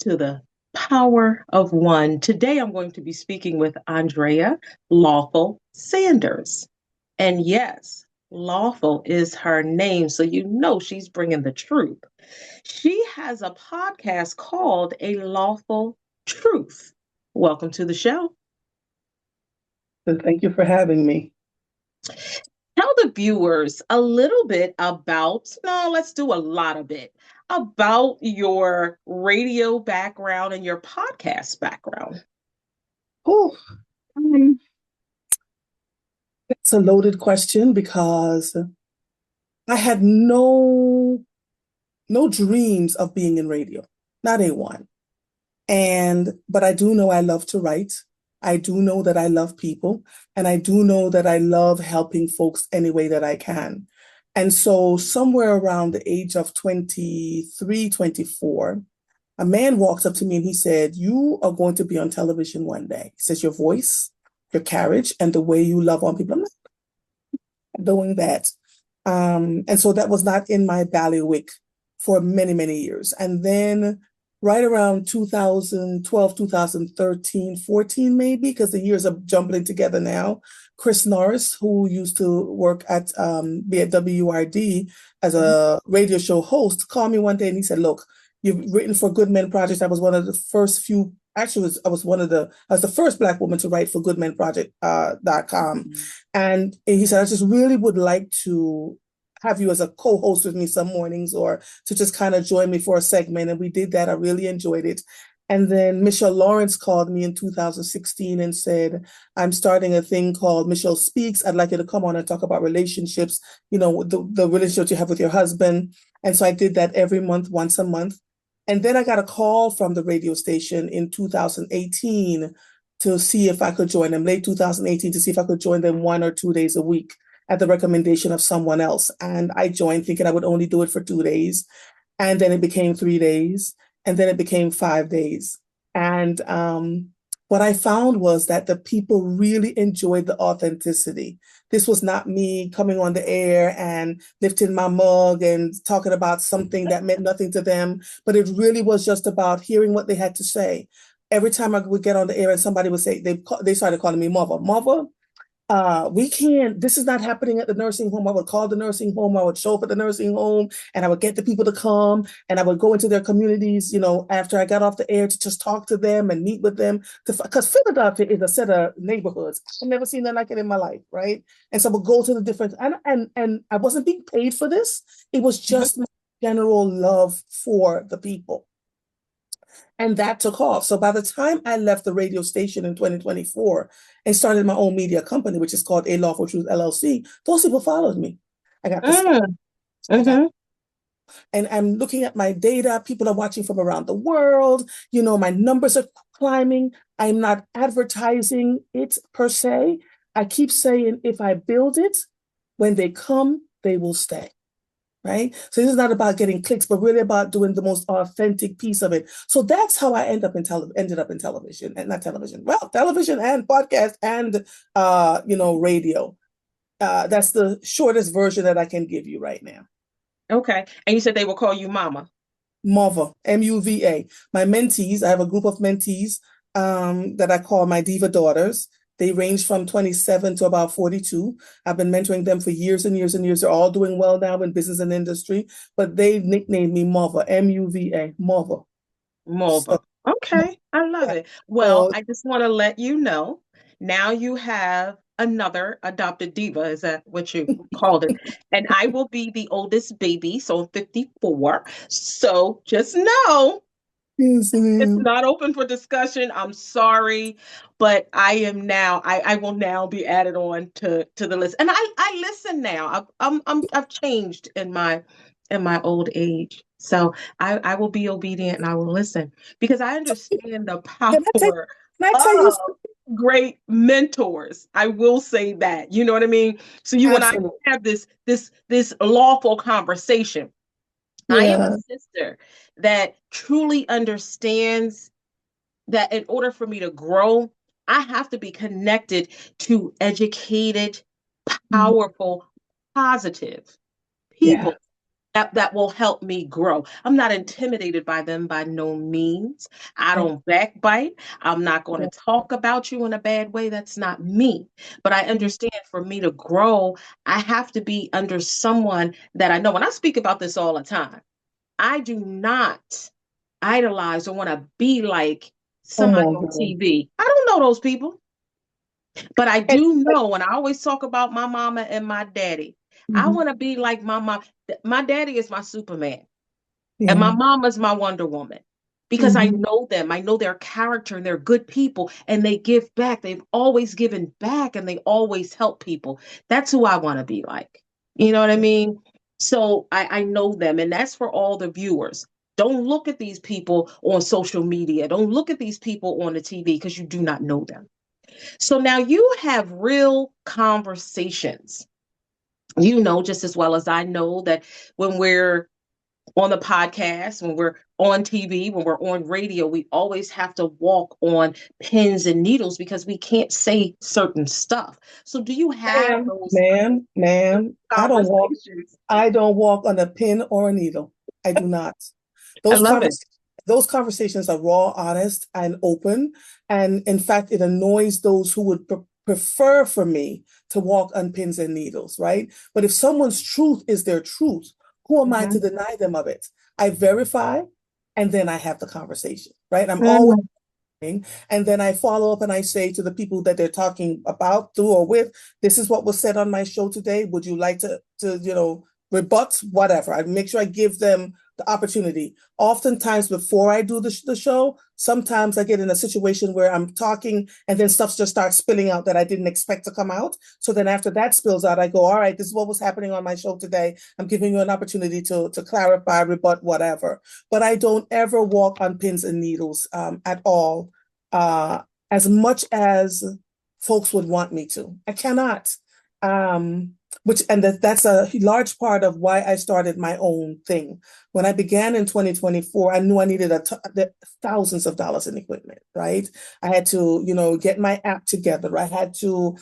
to the Power of One. Today I'm going to be speaking with Andrea Lawful-Sanders. And yes, lawful is her name, so you know she's bringing the truth. She has a podcast called A Lawful Truth. Welcome to the show. And thank you for having me. Tell the viewers a little bit about, no, let's do a lot of it, about your radio background and your podcast background. Oh, um, it's a loaded question because I had no dreams of being in radio, not a one. But I do know I love to write. I do know that I love people, and I do know that I love helping folks any way that I can. And so somewhere around the age of 23, 24, a man walks up to me and he said, "You are going to be on television one day." He says, "Your voice, your carriage, and the way you love on people." I'm not doing that. And so that was not in my bailiwick for many, many years. And then right around 2012, 2013, 14, maybe, because the years are jumbling together now, Chris Norris, who used to work be at WRD as a radio show host, called me one day and he said, "Look, you've written for Good Men Project." I was one of the first few, actually, I was the first Black woman to write for goodmenproject.com. And he said, "I just really would like to have you as a co-host with me some mornings, or to just kind of join me for a segment." And we did that. I really enjoyed it. And then Michelle Lawrence called me in 2016 and said, "I'm starting a thing called Michelle Speaks. I'd like you to come on and talk about relationships, the relationship you have with your husband." And so I did that every month, once a month. And then I got a call from the radio station in 2018 to see if I could join them, late 2018, to see if I could join them 1 or 2 days a week at the recommendation of someone else. And I joined thinking I would only do it for 2 days. And then it became 3 days. And then it became 5 days. And what I found was that the people really enjoyed the authenticity. This was not me coming on the air and lifting my mug and talking about something that meant nothing to them, but it really was just about hearing what they had to say. Every time I would get on the air and somebody would say, they started calling me mother. Mother, we can't, this is not happening at the nursing home. I would call the nursing home. I would show up at the nursing home and I would get the people to come and I would go into their communities, after I got off the air, to just talk to them and meet with them. Because Philadelphia is a set of neighborhoods. I've never seen that like it in my life, right? And so I would go to the different, and I wasn't being paid for this. It was just my general love for the people. And that took off. So by the time I left the radio station in 2024 and started my own media company, which is called A Lawful Truth LLC, those people followed me. I got the and I'm looking at my data. People are watching from around the world. My numbers are climbing. I'm not advertising it per se. I keep saying, if I build it, when they come, they will stay. Right? So this is not about getting clicks, but really about doing the most authentic piece of it. So that's how I ended up in television, and not television. Well, television and podcast and radio. That's the shortest version that I can give you right now. Okay. And you said they will call you mama. Muva, MUVA. My mentees, I have a group of mentees that I call my diva daughters. They range from 27 to about 42. I've been mentoring them for years and years and years. They're all doing well now in business and industry, but they nicknamed me Mova, MUVA, Mova. Mova. Okay, I love it. Well, I just want to let you know, now you have another adopted diva. Is that what you called it? And I will be the oldest baby, so I'm 54. So just know Yes, it's not open for discussion. I'm sorry, but I will now be added on to the list. And I listen now. I've changed in my old age. So I will be obedient and I will listen because I understand the Can power I tell you of something? great mentors. I will say that. You know what I mean? So you and I Absolutely. have this lawful conversation. I am a Yeah. sister that truly understands that in order for me to grow, I have to be connected to educated, powerful, positive Yeah. people. that will help me grow. I'm not intimidated by them by no means. I Okay. don't backbite. I'm not going to talk about you in a bad way. That's not me. But I understand for me to grow, I have to be under someone that I know. And I speak about this all the time. I do not idolize or want to be like Come somebody on, on girl. TV. I don't know those people, but I And, do know, and I always talk about my mama and my daddy. I mhm, want to be like my mom. My daddy is my Superman, and my yeah. mama's my Wonder Woman. Because I Hmm. know them, I know their character, and they're good people, and they give back. They've always given back, and they always help people. That's who I want to be like. You know what I mean? So I know them, and that's for all the viewers. Don't look at these people on social media. Don't look at these people on the TV because you do not know them. So now you have real conversations. You know just as well as I know that when we're on the podcast, when we're on TV, when we're on radio, we always have to walk on pins and needles because we can't say certain stuff. So do you have Ma'am, those ma'am, ma'am. conversations? I don't walk on a pin or a needle. I do not. I Those love it. convers those conversations are raw, honest, and open. And in fact, it annoys those who would prefer for me to walk on pins and needles, right? But if someone's truth is their truth, who am I to Mhm. deny them of it? I verify and then I have the conversation, right? I'm always Mhm. and then I follow up and I say to the people that they're talking about through or with, this is what was said on my show today. Would you like to rebut whatever? I make sure I give them the opportunity. Oftentimes before I do the show, sometimes I get in a situation where I'm talking and then stuff just starts spilling out that I didn't expect to come out. So then after that spills out, I go, all right, this is what was happening on my show today. I'm giving you an opportunity to clarify, rebut, whatever. But I don't ever walk on pins and needles at all, uh, as much as folks would want me to. I cannot. Um, that's a large part of why I started my own thing. When I began in 2024, I knew I needed thousands of dollars in equipment, right? I had to, get my app together. I had to,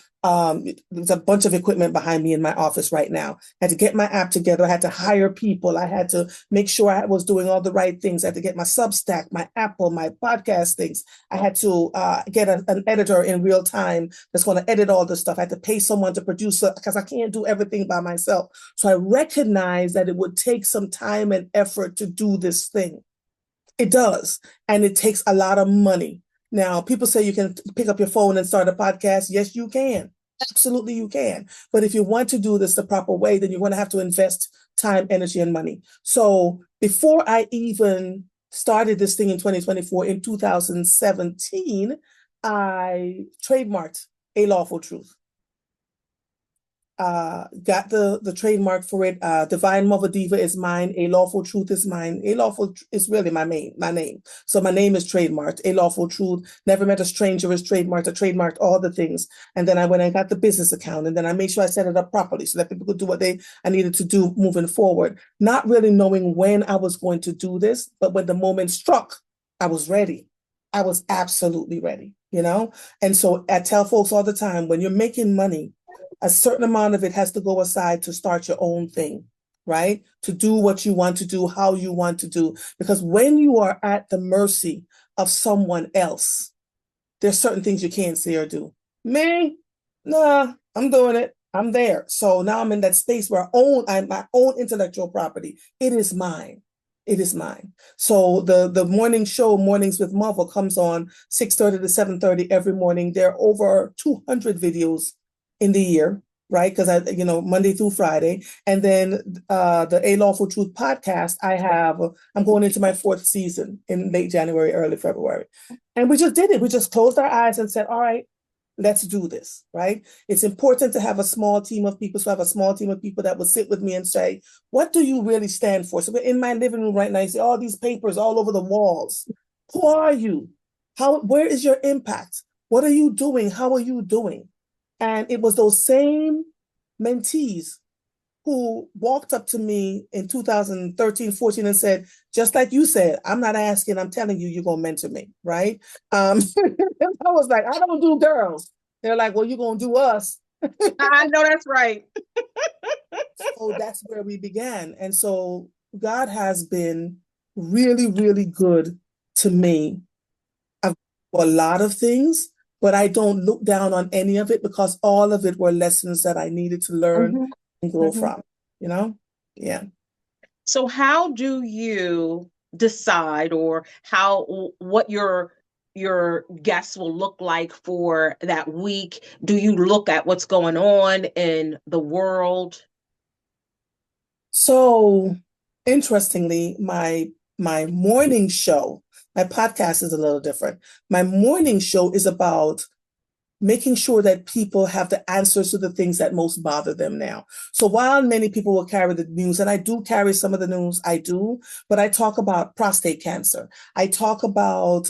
there's a bunch of equipment behind me in my office right now. I had to get my app together. I had to hire people. I had to make sure I was doing all the right things. I had to get my Substack, my Apple, my podcast things. I had to get an editor in real time that's going to edit all this stuff. I had to pay someone to produce it because I can't do everything by myself. So I recognized that it would take some time and effort to do this thing. It does. And it takes a lot of money. Now, people say you can pick up your phone and start a podcast. Yes, you can. Absolutely, you can. But if you want to do this the proper way, then you're going to have to invest time, energy, and money. So before I even started this thing in 2024, in 2017, I trademarked A Lawful Truth. Got the trademark for it. Divine Mother Diva is mine. A Lawful Truth is mine. A Lawful is really my name. So my name is trademarked. A Lawful Truth. Never Met a Stranger is trademarked. I trademarked all the things. And then I went and got the business account, and then I made sure I set it up properly so that people could do what I needed to do moving forward. Not really knowing when I was going to do this, but when the moment struck, I was ready. I was absolutely ready. And so I tell folks all the time, when you're making money, a certain amount of it has to go aside to start your own thing, right? To do what you want to do, how you want to do. Because when you are at the mercy of someone else, there's certain things you can't say or do. Me, nah, I'm doing it. I'm there. So now I'm in that space where I'm my own intellectual property. It is mine. It is mine. So the morning show, Mornings with Marvel, comes on 6:30 to 7:30 every morning. There are over 200 videos in the year, right? Because Monday through Friday. And then the A Lawful Truth podcast, I'm going into my fourth season in late January, early February. And we just did it. We just closed our eyes and said, all right, let's do this, right? It's important to have a small team of people. So I have a small team of people that will sit with me and say, what do you really stand for? So we're in my living room right now. You see all these papers all over the walls. Who are you? Where is your impact? What are you doing? How are you doing? And it was those same mentees who walked up to me in 2013, 14 and said, just like you said, I'm not asking, I'm telling you, you're going to mentor me, right? I was like, I don't do girls. They're like, well, you're going to do us. I know that's right. so that's where we began. And so God has been really, really good to me. I've a lot of things, but I don't look down on any of it because all of it were lessons that I needed to learn Hmm. and grow Hmm. from, you know? Yeah. So how do you decide, or what your guests will look like for that week? Do you look at what's going on in the world? So interestingly, my morning show, my podcast is a little different. My morning show is about making sure that people have the answers to the things that most bother them now. So while many people will carry the news, and I do carry some of the news, I do, but I talk about prostate cancer. I talk about,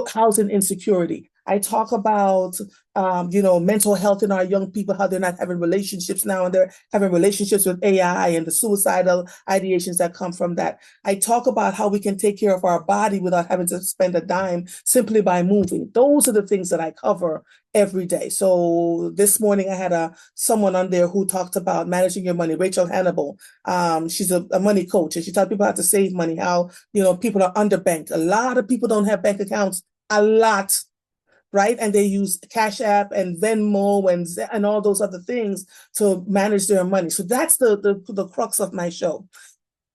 housing insecurity. I talk about, mental health in our young people, how they're not having relationships now and they're having relationships with AI and the suicidal ideations that come from that. I talk about how we can take care of our body without having to spend a dime simply by moving. Those are the things that I cover every day. So this morning I had someone on there who talked about managing your money, Rachel Hannibal. She's a money coach, and she taught people how to save money, how people are underbanked. A lot of people don't have bank accounts, a lot, right? And they use Cash App and Venmo and all those other things to manage their money. So that's the crux of my show.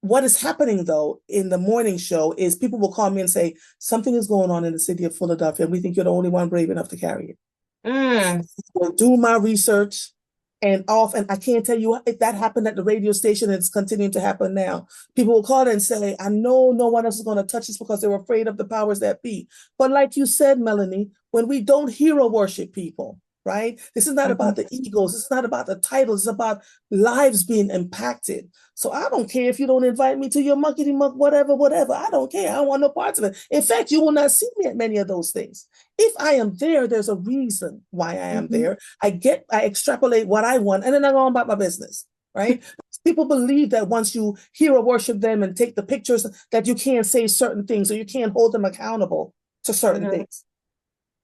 What is happening though in the morning show is people will call me and say something is going on in the city of Philadelphia, and we think you're the only one brave enough to carry it. Mm. Will do my research and I can't tell you if that happened at the radio station and it's continuing to happen now. People will call and say, I know no one else is going to touch this because they're afraid of the powers that be. But like you said, Melanie, when we don't hero worship people, right? This is not Mhm. about the egos. It's not about the titles. It's about lives being impacted. So I don't care if you don't invite me to your muckety muck, whatever, whatever. I don't care. I don't want no parts of it. In fact, you will not see me at many of those things. If I am there, there's a reason why I am Mhm. there. I extrapolate what I want, and then I go on about my business, right? People believe that once you hero worship them and take the pictures, that you can't say certain things or you can't hold them accountable to certain Mhm. things.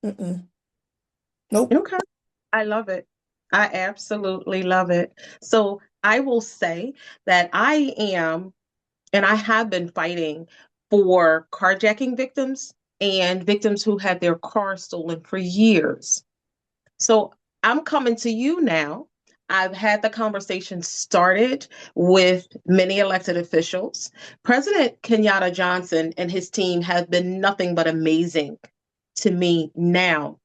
Mm-mm. Nope. Okay. I love it. I absolutely love it. So I will say that I am, and I have been fighting for carjacking victims and victims who had their cars stolen for years. So I'm coming to you now. I've had the conversation started with many elected officials. President Kenyatta Johnson and his team have been nothing but amazing to me now.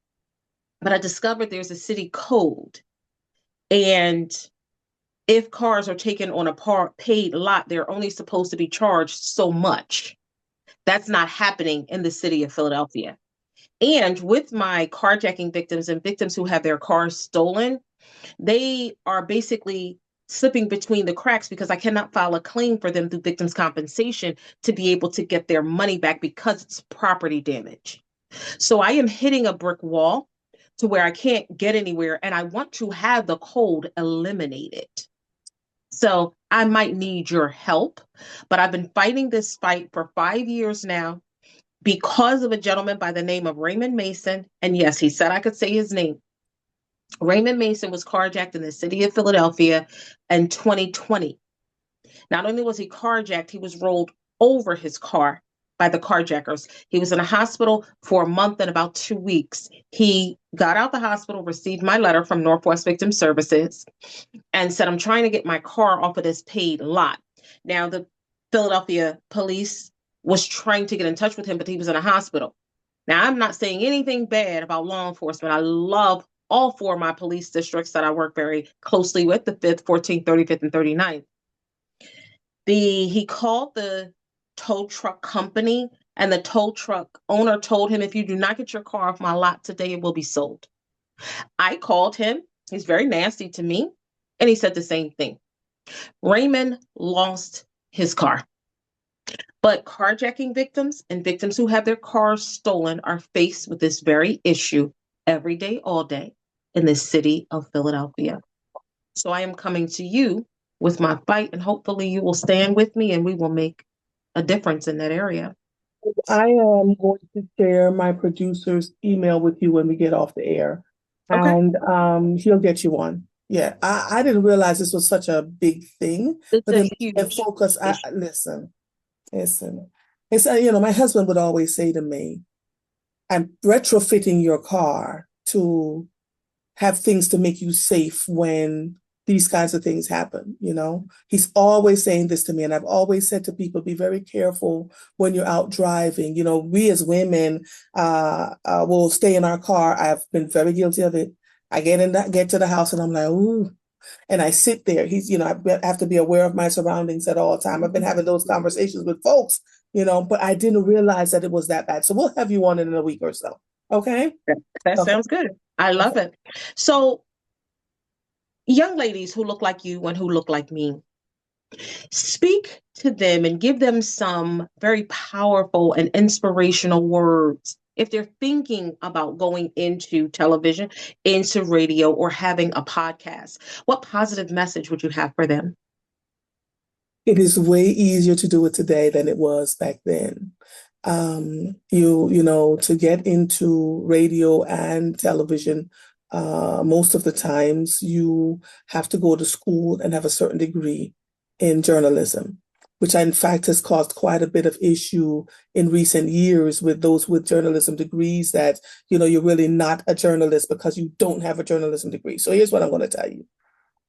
But I discovered there's a city code, and if cars are taken on a paid lot, they're only supposed to be charged so much. That's not happening in the city of Philadelphia. And with my carjacking victims and victims who have their cars stolen, they are basically slipping between the cracks because I cannot file a claim for them through victims' compensation to be able to get their money back because it's property damage. So I am hitting a brick wall to where I can't get anywhere, and I want to have the code eliminated. So I might need your help, but I've been fighting this fight for 5 years now because of a gentleman by the name of Raymond Mason. And yes, he said I could say his name. Raymond Mason was carjacked in the city of Philadelphia in 2020. Not only was he carjacked, he was rolled over his car by the carjackers. He was in a hospital for a month and about 2 weeks. He got out the hospital, received my letter from Northwest Victim Services, and said, I'm trying to get my car off of this paid lot. Now, the Philadelphia police was trying to get in touch with him, but he was in a hospital. Now, I'm not saying anything bad about law enforcement. I love all four of my police districts that I work very closely with, the 5th, 14th, 35th, and 39th. He called the tow truck company, and the tow truck owner told him, if you do not get your car off my lot today, it will be sold. I called him. He's very nasty to me. And he said the same thing. Raymond lost his car. But carjacking victims and victims who have their cars stolen are faced with this very issue every day, all day in the city of Philadelphia. So I am coming to you with my fight, and hopefully you will stand with me and we will make a difference in that area. I am going to share my producer's email with you when we get off the air, Okay. and he'll get you one. Yeah, I didn't realize this was such a big thing, It's but a in huge focus, issue. listen, listen. It's, my husband would always say to me, I'm retrofitting your car to have things to make you safe when these kinds of things happen. He's always saying this to me, and I've always said to people, be very careful when you're out driving. We as women will stay in our car. I've been very guilty of it. I get to the house and I'm like, ooh, and I sit there. I have to be aware of my surroundings at all time. I've been having those conversations with folks, but I didn't realize that it was that bad. So we'll have you on in a week or so. Okay. That Okay. sounds good. I love it. So, young ladies who look like you and who look like me, speak to them and give them some very powerful and inspirational words if they're thinking about going into television, into radio, or having a podcast. What positive message would you have for them? It is way easier to do it today than it was back then. To get into radio and television, most of the times you have to go to school and have a certain degree in journalism, which in fact has caused quite a bit of issue in recent years with those with journalism degrees that, you're really not a journalist because you don't have a journalism degree. So here's what I'm going to tell you.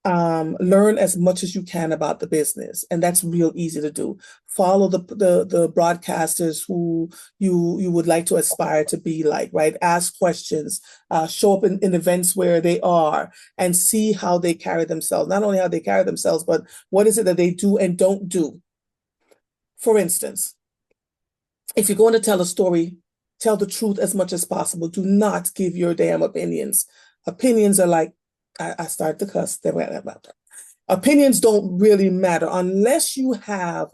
Learn as much as you can about the business, and that's real easy to do. Follow the broadcasters who you would like to aspire to be like, right? Ask questions, show up in events where they are, and see how they carry themselves. Not only how they carry themselves, but what is it that they do and don't do. For instance, if you're going to tell a story, tell the truth as much as possible. Do not give your damn opinions. Opinions are like, I started to cuss. Opinions don't really matter unless you have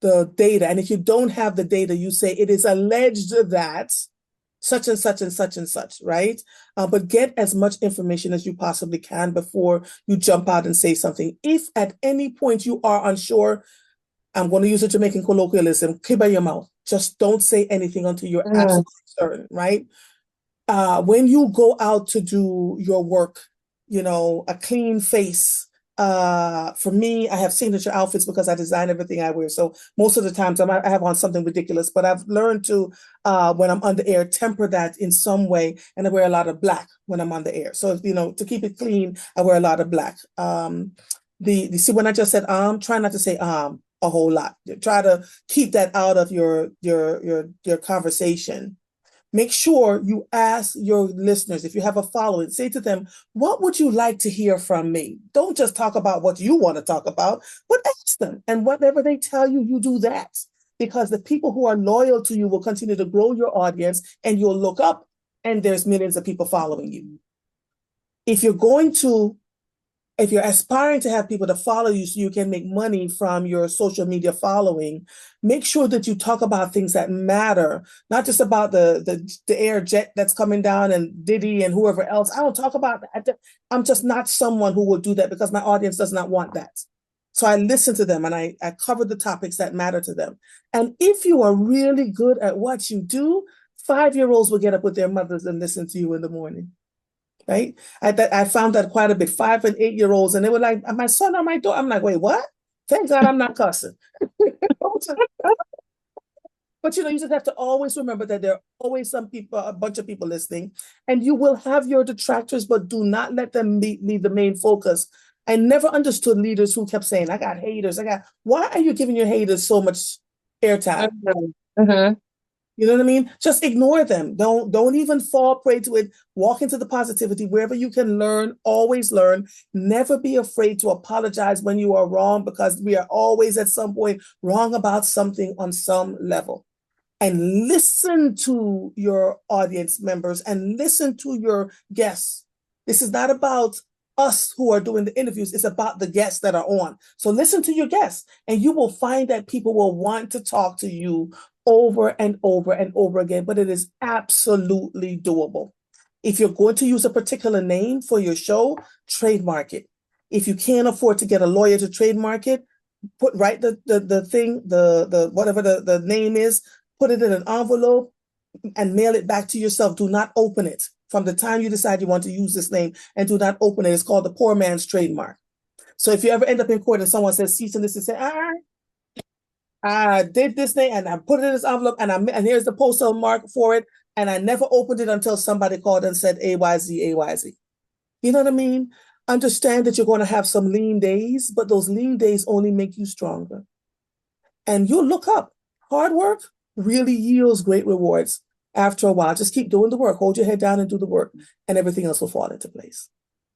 the data. And if you don't have the data, you say it is alleged that such and such and such and such, right? But get as much information as you possibly can before you jump out and say something. If at any point you are unsure, I'm going to use a Jamaican colloquialism, keep your mouth. Just don't say anything until you're Mm. absolutely certain, right? When you go out to do your work, a clean face. For me, I have signature outfits because I design everything I wear. So most of the times I have on something ridiculous, but I've learned to, when I'm on the air, temper that in some way. And I wear a lot of black when I'm on the air. So, to keep it clean, I wear a lot of black. See, when I just said, try not to say, a whole lot. Try to keep that out of your conversation. Make sure you ask your listeners, if you have a following, say to them, what would you like to hear from me? Don't just talk about what you want to talk about, but ask them. And whatever they tell you, you do that. Because the people who are loyal to you will continue to grow your audience, and you'll look up and there's millions of people following you. If you're going to if you're aspiring to have people to follow you so you can make money from your social media following, make sure that you talk about things that matter, not just about the air jet that's coming down and Diddy and whoever else. I don't talk about that. I'm just not someone who will do that because my audience does not want that. So I listen to them and I cover the topics that matter to them. And if you are really good at what you do, 5-year-olds will get up with their mothers and listen to you in the morning. Right? I found that quite a bit. 5 and 8-year-olds, and they were like, my son or my daughter. I'm like, wait, what? Thank God I'm not cussing. But you just have to always remember that there are always some people, a bunch of people listening, and you will have your detractors, but do not let them be the main focus. I never understood leaders who kept saying, I got haters. Why are you giving your haters so much airtime? Mm-hmm. You know what I mean? Just ignore them. Don't even fall prey to it. Walk into the positivity wherever you can learn. Always learn. Never be afraid to apologize when you are wrong, because we are always at some point wrong about something on some level. And listen to your audience members and listen to your guests. This is not about us who are doing the interviews. It's about the guests that are on. So listen to your guests, and you will find that people will want to talk to you over and over and over again, but it is absolutely doable. If you're going to use a particular name for your show, trademark it. If you can't afford to get a lawyer to trademark it, write the thing, the whatever the name is, put it in an envelope and mail it back to yourself. Do not open it. from the time you decide you want to use this name and do not open it. It's called the poor man's trademark. So if you ever end up in court and someone says cease and desist, say, I did this thing and I put it in this envelope and here's the postal mark for it. And I never opened it until somebody called and said AYZ, AYZ. You know what I mean? Understand that you're going to have some lean days, but those lean days only make you stronger. And you'll look up. Hard work really yields great rewards after a while. Just keep doing the work. Hold your head down and do the work, and everything else will fall into place.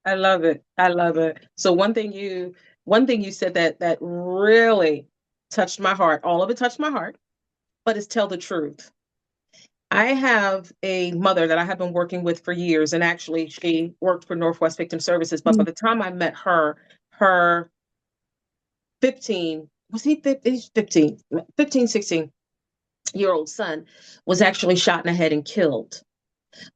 I love it. I love it. So one thing you said that really touched my heart. All of it touched my heart, but it's tell the truth. I have a mother that I have been working with for years, and actually she worked for Northwest Victim Services. But by the time I met her, her 15, was he 15, 15, 16-year-old son was actually shot in the head and killed.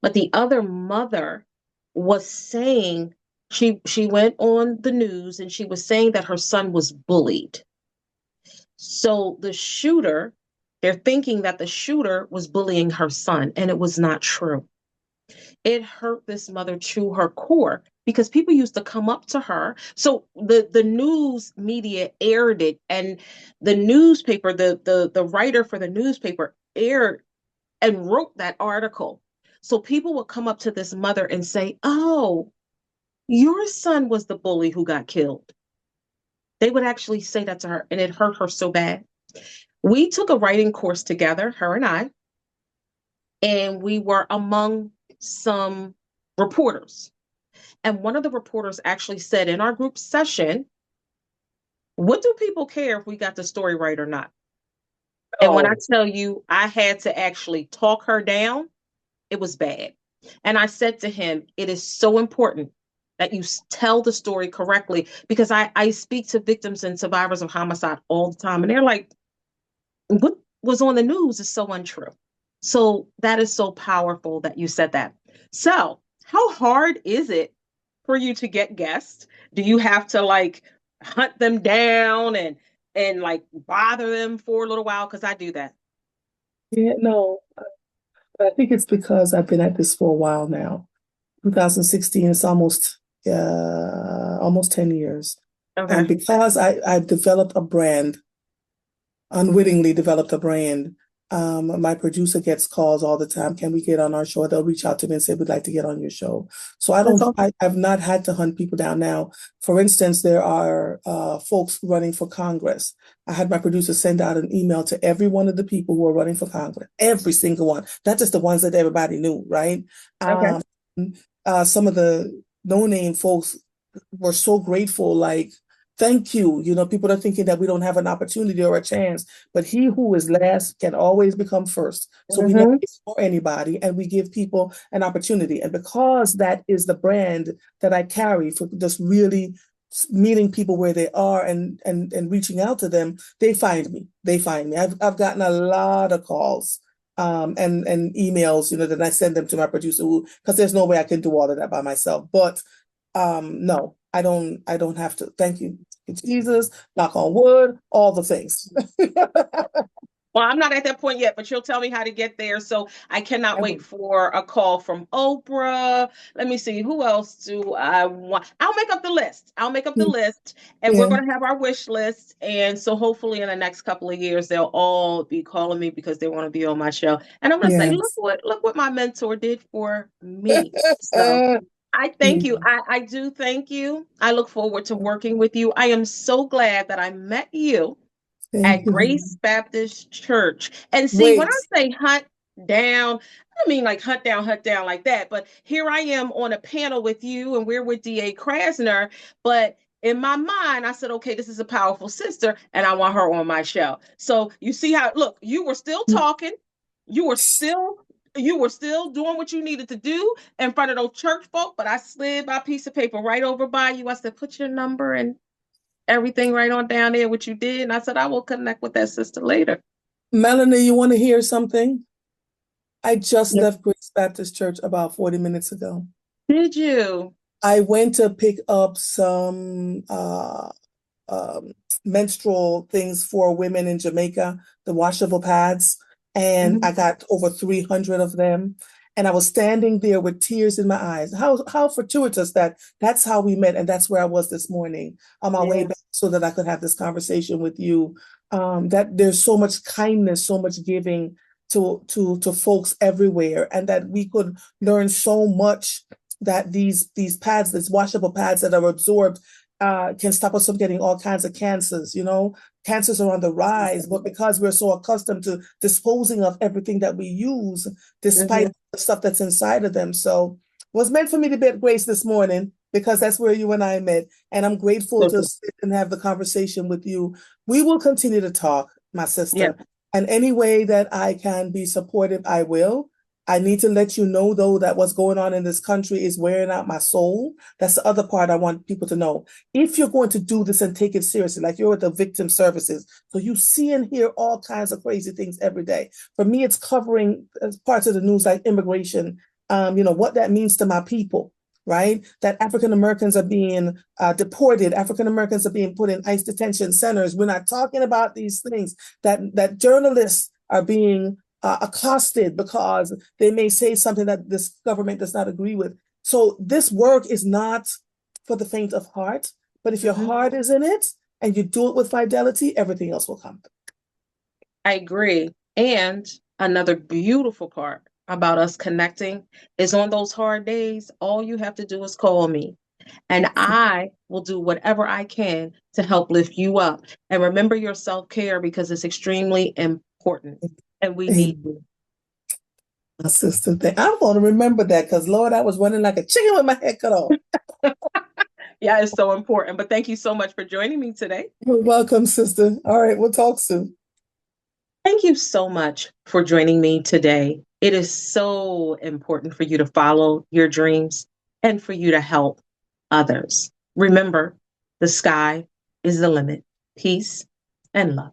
But the other mother was saying she went on the news and she was saying that her son was bullied. So the shooter, they're thinking that the shooter was bullying her son, and it was not true. It hurt this mother to her core because people used to come up to her. So the news media aired it, and the newspaper, the writer for the newspaper aired and wrote that article. So people would come up to this mother and say, "Oh, your son was the bully who got killed." They would actually say that to her, and it hurt her so bad. We took a writing course together, her and we were among some reporters. And one of the reporters actually said in our group session, "What do people care if we got the story right or not?" And when I Oh, tell you, I had to actually talk her down, it was bad. And I said to him, "It is so important that you tell the story correctly," because I speak to victims and survivors of homicide all the time. And they're like, "What was on the news is so untrue." So that is so powerful that you said that. So, how hard is it for you to get guests? Do you have to like hunt them down and like bother them for a little while? Because I do that. yeah, no. I think it's because I've been at this for a while now. 2016 is almost 10 years. And Okay. because I've developed a brand, unwittingly developed a brand. My producer gets calls all the time. Can we get on our show? They'll reach out to me and say, we'd like to get on your show. So That's awesome. I've not had to hunt people down now. For instance, there are folks running for Congress. I had my producer send out an email to every one of the people who are running for Congress, every single one, not just the ones that everybody knew, right? Okay. Um, some of the no-name folks were so grateful, like, thank you. You know, people are thinking that we don't have an opportunity or a chance, but he who is last can always become first. So we never Hmm. ignore anybody and we give people an opportunity. And because that is the brand that I carry for just really meeting people where they are and reaching out to them, they find me. They find me. I've gotten a lot of calls and emails, you know, that I send them to my producer who, because there's no way I can do all of that by myself. But no, I don't have to. Thank you, Jesus, knock on wood, all the things. Well, I'm not at that point yet, but you'll tell me how to get there. So I cannot I wait will. for a call from Oprah. Let me see, who else do I want? I'll make up the list. I'll make up the list, and we're Yeah, going to have our wish list. And so hopefully in the next couple of years, they'll all be calling me because they want to be on my show. And I'm going to say, look yes. what my mentor did for me. So I thank you. Yeah, I do thank you. I look forward to working with you. I am so glad that I met you thank at you. Grace Baptist Church. And see, when Wait, I say hunt down, I mean like hunt down like that. But here I am on a panel with you, and we're with D.A. Krasner. But in my mind, I said, okay, this is a powerful sister, and I want her on my show. So you see how, look, you were still talking, you were still. You were still doing what you needed to do in front of those church folk, but I slid my piece of paper right over by you. I said, put your number and everything right on down there, what you did. And I said, I will connect with that sister later. Melanie, you want to hear something? I just Yeah. left Grace Baptist Church about 40 minutes ago. Did you? I went to pick up some um, menstrual things for women in Jamaica, the washable pads, and I Mhm. got over 300 of them. And I was standing there with tears in my eyes. How fortuitous that that's how we met, and that's where I was this morning on my way back, Yes. so that I could have this conversation with you. That there's so much kindness, so much giving to folks everywhere, and that we could learn so much, that these pads, these washable pads that are absorbed, can stop us from getting all kinds of cancers. Cancers are on the rise, but because we're so accustomed to disposing of everything that we use, despite Hmm. the stuff that's inside of them. So it was meant for me to be at Grace this morning, because that's where you and I met. And I'm grateful So to true. sit and have the conversation with you. We will continue to talk, my Yeah. sister. And any way that I can be supportive, I will. I need to let you know, though, that what's going on in this country is wearing out my soul. That's the other part I want people to know. If you're going to do this and take it seriously, like you're with the victim services, so you see and hear all kinds of crazy things every day. For me, it's covering parts of the news like immigration, what that means to my people, right? That African Americans are being deported, African Americans are being put in ICE detention centers. We're not talking about these things. That journalists are being accosted because they may say something that this government does not agree with. So this work is not for the faint of heart, but if your Hmm. heart is in it and you do it with fidelity, everything else will come. I agree. And another beautiful part about us connecting is on those hard days, all you have to do is call me, and I will do whatever I can to help lift you up. And remember your self care because it's extremely important and we need Amen. you. My sister thing. I'm going to remember that, because, Lord, I was running like a chicken with my head cut off. Yeah, it's so important. But thank you so much for joining me today. You're welcome, sister. All right, we'll talk soon. Thank you so much for joining me today. It is so important for you to follow your dreams and for you to help others. Remember, the sky is the limit. Peace and love.